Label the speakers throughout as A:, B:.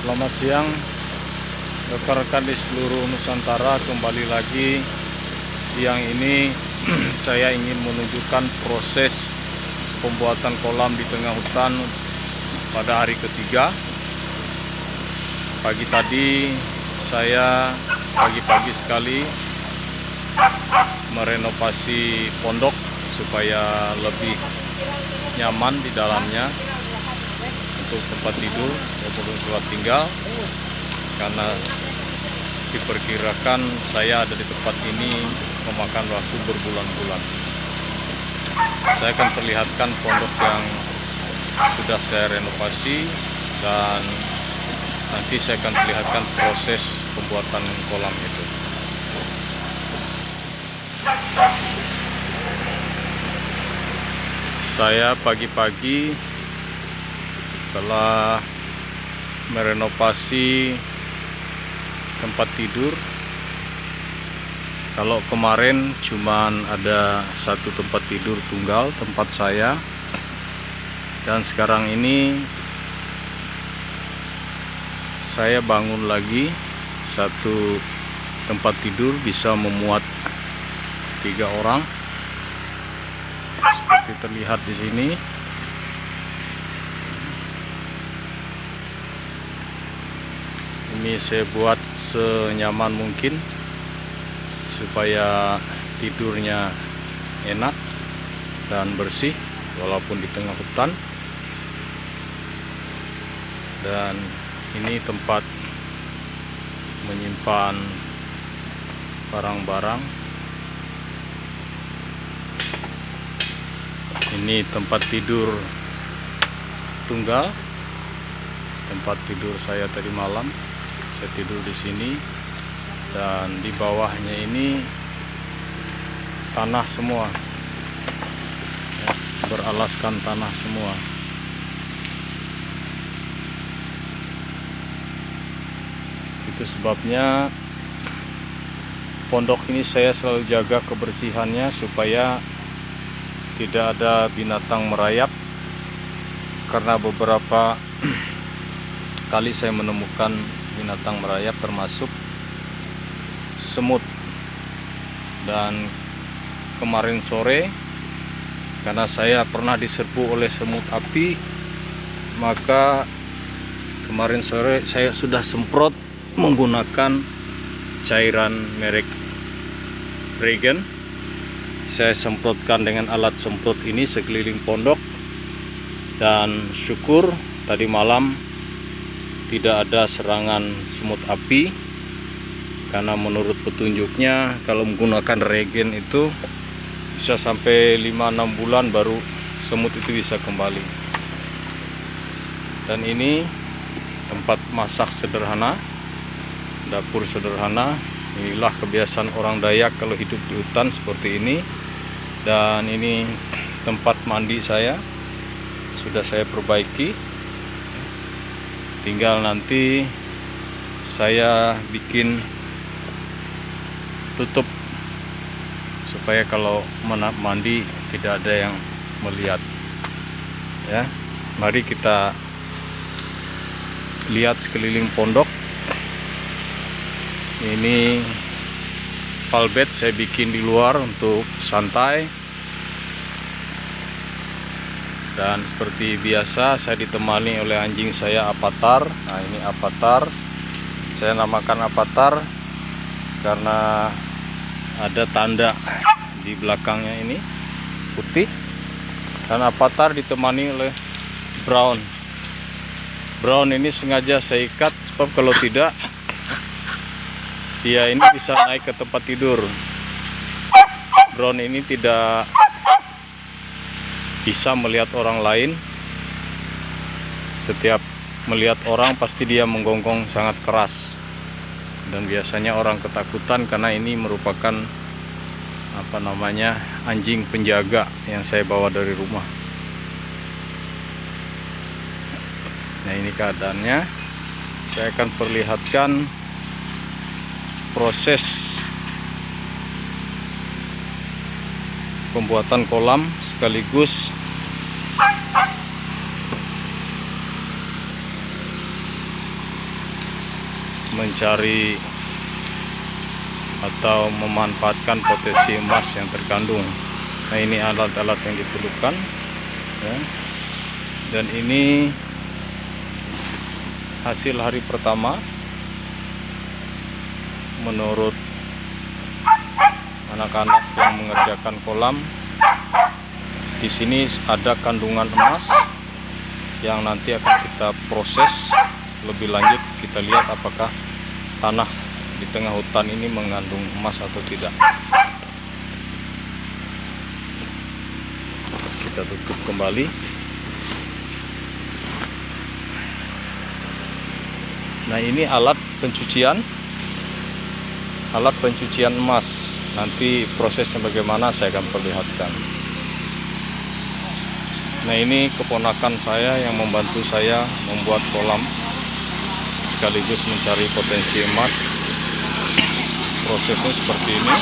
A: Selamat siang rekan-rekan di seluruh Nusantara. Kembali lagi siang ini saya ingin menunjukkan proses pembuatan kolam di tengah hutan pada hari ketiga. Pagi tadi saya pagi-pagi sekali merenovasi pondok supaya lebih nyaman di dalamnya untuk tempat tidur maupun tempat tinggal, karena diperkirakan saya ada di tempat ini memakan waktu berbulan-bulan. Saya akan perlihatkan pondok yang sudah saya renovasi dan nanti saya akan perlihatkan proses pembuatan kolam itu. Saya pagi-pagi telah merenovasi tempat tidur. Kalau kemarin cuman ada satu tempat tidur tunggal, tempat saya, dan sekarang ini saya bangun lagi satu tempat tidur bisa memuat 3 orang seperti terlihat di sini. Ini saya buat senyaman mungkin supaya tidurnya enak dan bersih walaupun di tengah hutan. Dan ini tempat menyimpan barang-barang. Ini tempat tidur tunggal, tempat tidur saya tadi malam. Saya tidur di sini, dan di bawahnya ini tanah semua, ya, beralaskan tanah semua. Itu sebabnya pondok ini saya selalu jaga kebersihannya supaya tidak ada binatang merayap, karena beberapa kali saya menemukan binatang merayap termasuk semut. Dan kemarin sore, karena saya pernah diserbu oleh semut api, maka kemarin sore saya sudah semprot menggunakan cairan merek Regen. Saya semprotkan dengan alat semprot ini sekeliling pondok, dan syukur tadi malam tidak ada serangan semut api, karena menurut petunjuknya kalau menggunakan regen itu bisa sampai 5-6 bulan baru semut itu bisa kembali. Dan ini tempat masak sederhana, dapur sederhana. Inilah kebiasaan orang Dayak kalau hidup di hutan seperti ini. Dan ini tempat mandi saya sudah saya perbaiki. Tinggal nanti saya bikin tutup supaya kalau mandi tidak ada yang melihat, ya. Mari kita lihat sekeliling pondok. Ini palbet saya bikin di luar untuk santai. Dan seperti biasa saya ditemani oleh anjing saya, Avatar. Nah, ini Avatar. Saya namakan Avatar karena ada tanda di belakangnya ini putih. Dan Avatar ditemani oleh Brown. Brown ini sengaja saya ikat sebab kalau tidak dia ini bisa naik ke tempat tidur. Brown ini tidak bisa melihat orang lain. Setiap melihat orang pasti dia menggonggong sangat keras, dan biasanya orang ketakutan karena ini merupakan anjing penjaga yang saya bawa dari rumah. Nah, ini keadaannya. Saya akan perlihatkan proses pembuatan kolam sekaligus mencari atau memanfaatkan potensi emas yang terkandung. Nah, ini alat-alat yang diperlukan ya. Dan ini hasil hari pertama menurut anak-anak yang mengerjakan kolam. Di sini ada kandungan emas yang nanti akan kita proses lebih lanjut. Kita lihat apakah tanah di tengah hutan ini mengandung emas atau tidak. Kita tutup kembali. Nah, ini alat pencucian emas. Nanti prosesnya bagaimana saya akan perlihatkan. Nah, ini keponakan saya yang membantu saya membuat kolam sekaligus mencari potensi emas. Prosesnya seperti ini.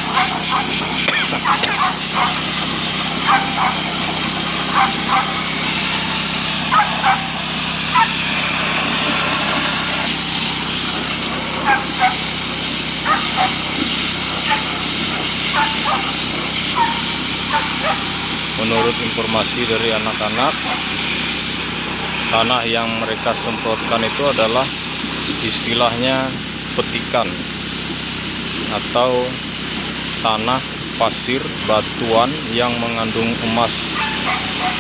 A: Menurut informasi dari anak-anak, tanah yang mereka semprotkan itu adalah istilahnya petikan atau tanah pasir batuan yang mengandung emas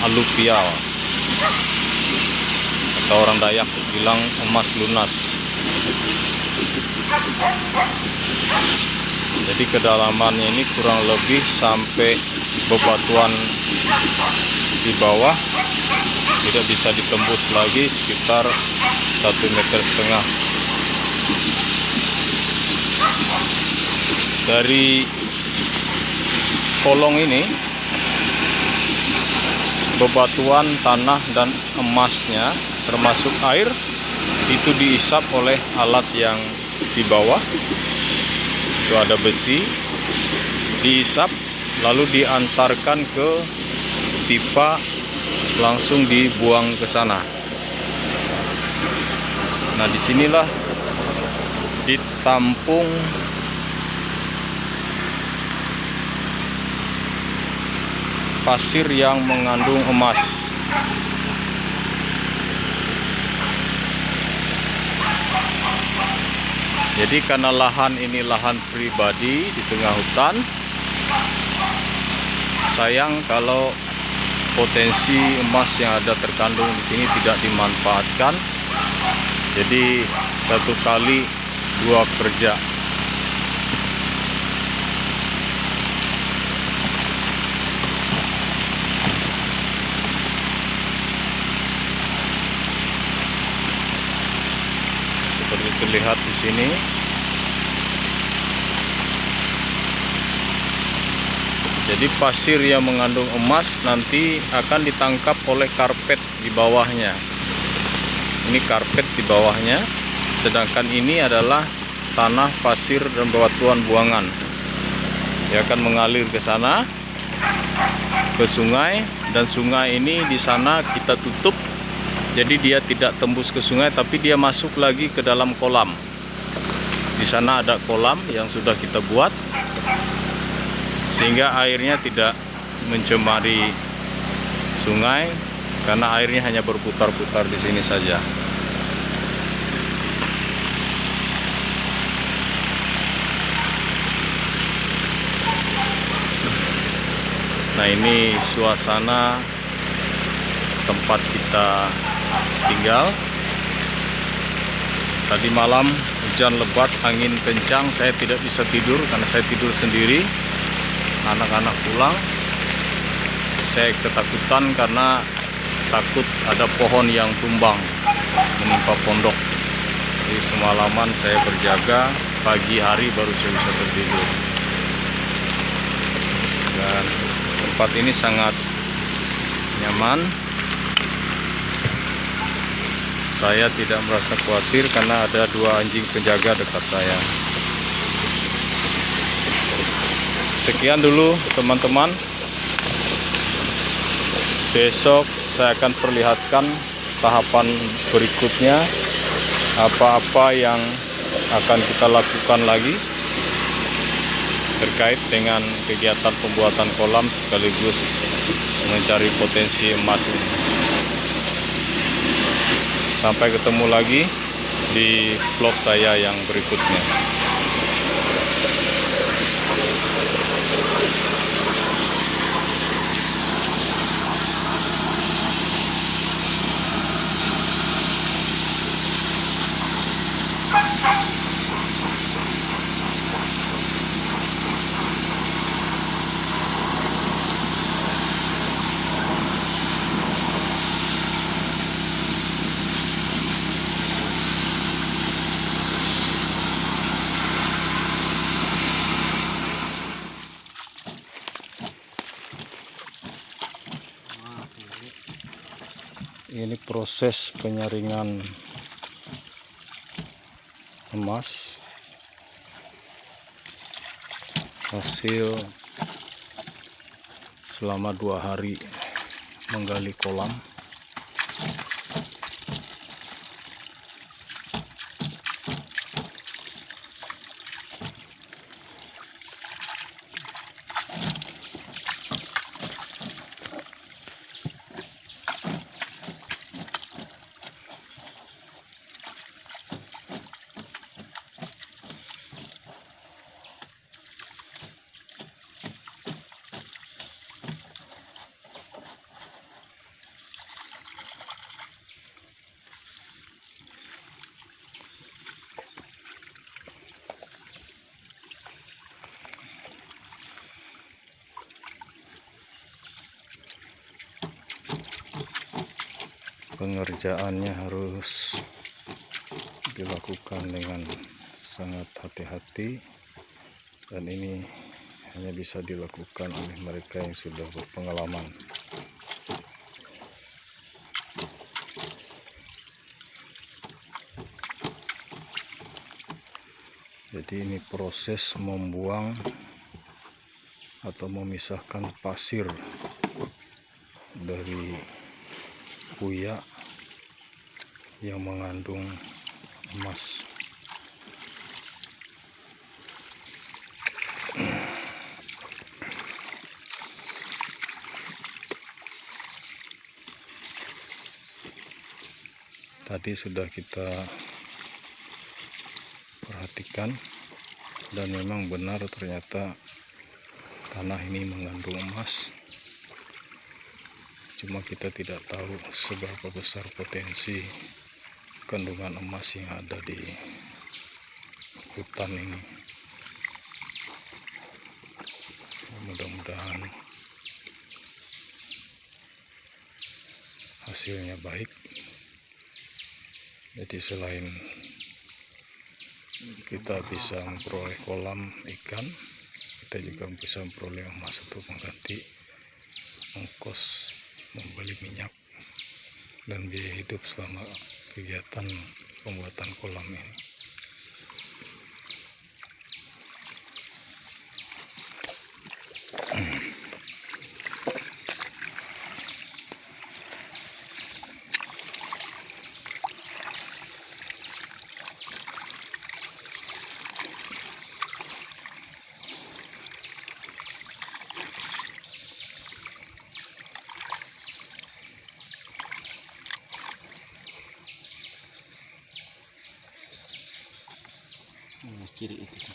A: aluvial, atau orang Dayak bilang emas lunas. Jadi kedalamannya ini kurang lebih sampai bebatuan di bawah, tidak bisa ditembus lagi, sekitar 1,5 meter. Dari kolong ini bebatuan, tanah dan emasnya termasuk air itu diisap oleh alat yang di bawah. Itu ada besi, diisap lalu diantarkan ke pipa, langsung dibuang ke sana. Nah, disinilah ditampung pasir yang mengandung emas. Jadi karena lahan ini lahan pribadi di tengah hutan, sayang kalau potensi emas yang ada terkandung di sini tidak dimanfaatkan. Jadi satu kali dua kerja. Seperti terlihat di sini. Jadi pasir yang mengandung emas nanti akan ditangkap oleh karpet di bawahnya. Ini karpet di bawahnya, sedangkan ini adalah tanah, pasir dan bebatuan buangan. Dia akan mengalir ke sana, ke sungai, dan sungai ini di sana kita tutup. Jadi dia tidak tembus ke sungai, tapi dia masuk lagi ke dalam kolam. Di sana ada kolam yang sudah kita buat, sehingga airnya tidak mencemari sungai, karena airnya hanya berputar-putar di sini saja. Nah, ini suasana tempat kita tinggal. Tadi malam hujan lebat, angin kencang, saya tidak bisa tidur karena saya tidur sendiri. Anak-anak pulang, saya ketakutan karena takut ada pohon yang tumbang menimpa pondok. Jadi semalaman saya berjaga, pagi hari baru saya bisa tertidur. Dan tempat ini sangat nyaman. Saya tidak merasa khawatir karena ada dua anjing penjaga dekat saya. Sekian dulu teman-teman. Besok saya akan perlihatkan tahapan berikutnya, apa-apa yang akan kita lakukan lagi terkait dengan kegiatan pembuatan kolam sekaligus mencari potensi emas ini. Sampai ketemu lagi di vlog saya yang berikutnya. Ini proses penyaringan emas hasil selama 2 hari menggali kolam. Pengerjaannya harus dilakukan dengan sangat hati-hati, dan ini hanya bisa dilakukan oleh mereka yang sudah berpengalaman. Jadi ini proses membuang atau memisahkan pasir dari buaya yang mengandung emas. Tadi sudah kita perhatikan dan memang benar, ternyata tanah ini mengandung emas. Cuma kita tidak tahu seberapa besar potensi kandungan emas yang ada di hutan ini. Mudah-mudahan hasilnya baik. Jadi selain kita bisa memperoleh kolam ikan, kita juga bisa memperoleh emas untuk mengganti ongkos membeli minyak dan biaya hidup selama kegiatan pembuatan kolam ini.
B: Kiri itu.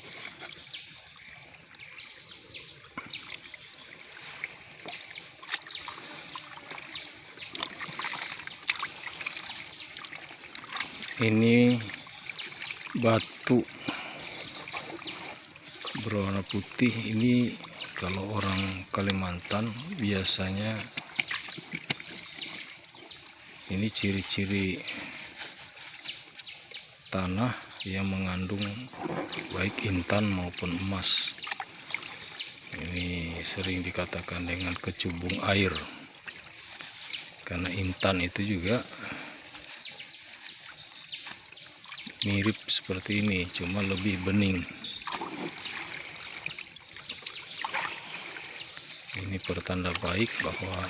A: Ini batu berwarna putih. Ini kalau orang Kalimantan biasanya ini ciri-ciri tanah yang mengandung baik intan maupun emas. Ini sering dikatakan dengan kecubung air, karena intan itu juga mirip seperti ini, cuma lebih bening. Ini pertanda baik bahwa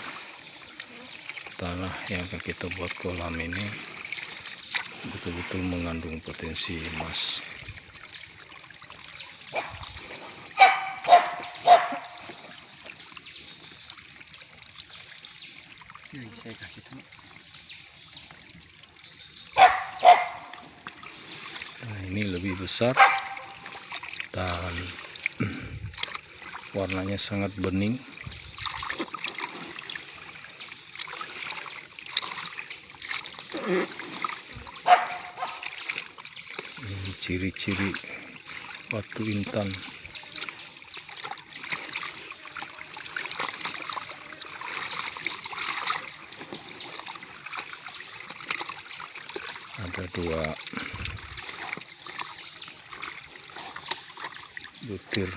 A: tanah yang akan kita buat kolam ini betul-betul mengandung potensi emas.
B: kayak gitu.
A: Nah, ini lebih besar dan warnanya sangat bening. Ini ciri-ciri batu intan. Ada 2 butir.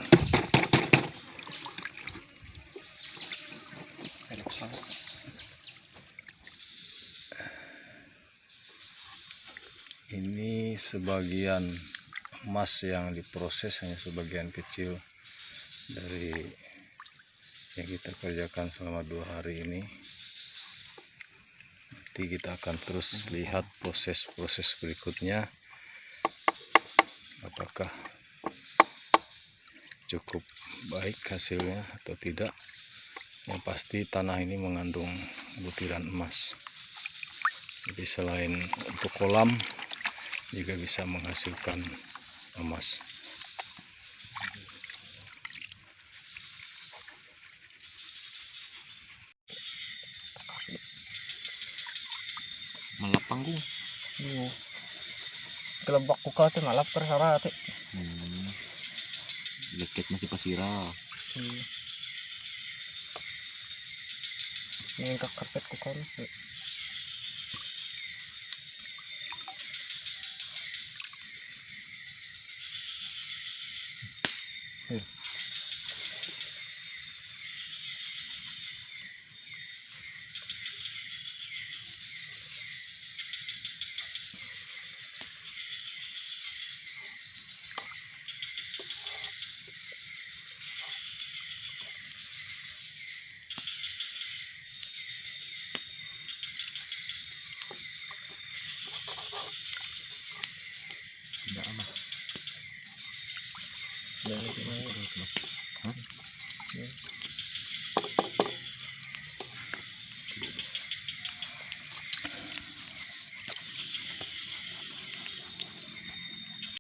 A: Ini sebagian emas yang diproses, hanya sebagian kecil dari yang kita kerjakan selama 2 hari ini. Nanti kita akan terus lihat proses-proses berikutnya, apakah cukup baik hasilnya atau tidak. Yang pasti tanah ini mengandung butiran emas. Jadi selain untuk kolam, juga bisa menghasilkan emas.
B: Malap panggung.
C: Iya. Kelebak ko ka ito, malap ka sa ate.
B: Leket masih pasira.
C: Iya. Ngayon kakarpet ko ka.
B: Enggak amat.
C: Dari mana?
B: Hah?
C: Iya.